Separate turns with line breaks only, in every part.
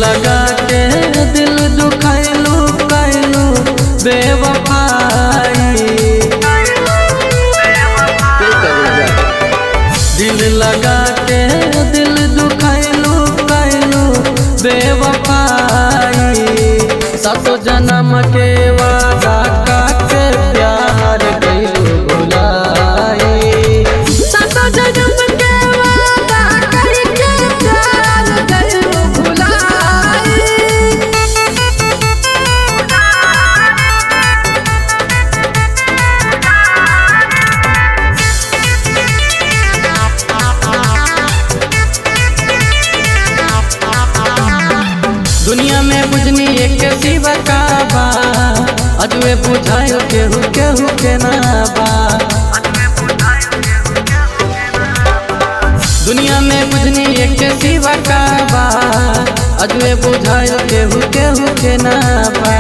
लगा के दिल दुखैलू कैलू बेवफाई। दिल लगा के दिल दुखैलू कैलू बेवफाई। सातो जन्म के वादा के प्यार कैलू भुलाई।
सातो जन्म के वादा करके प्यार कैलू भुलाई।
दुनिया में बुझनी एक सिवा का बा, अजवे बुझायो केहू केहू के ना बा। दुनिया में बुझनी एक सिवा का बा, अजवे बुझायो केहू केहू के ना बा।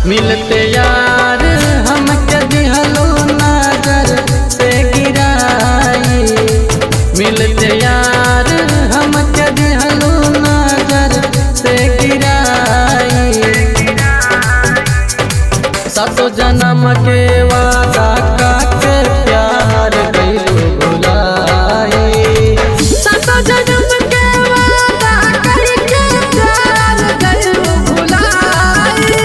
मिलते यार हमके दिहलो नजर से गिराई। मिलते यार हमके दिहलो नजर से गिराई। सातो जन्म के वादा के प्यार कैलू भुलाई।
सातो जन्म के वादा करके प्यार कैलू भुलाई।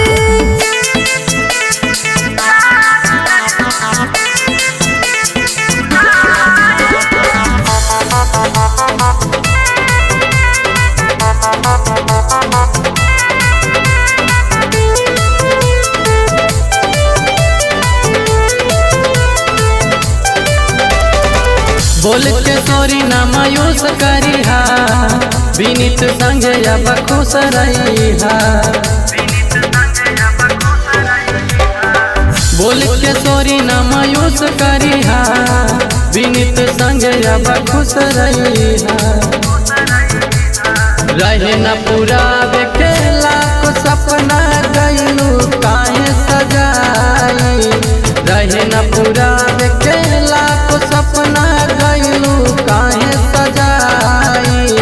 बोल के सॉरी ना मायूस करिहा, विनीत संग अब खुश रहिहा। बोल के सॉरी ना मायूस करिहा, विनीत संग अब खुश रहिहा। रहे न पूरा बेखेला को सपना गइलू काहे सजाई। रहे न पूरा बेखेला को सपना गइलू काहे सजाई।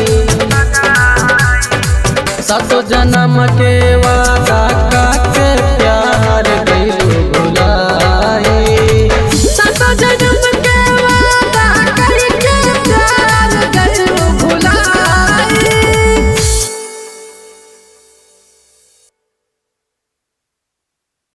सातो जन्म के वादा के प्यार कैलू भुलाई।
सातो जन्म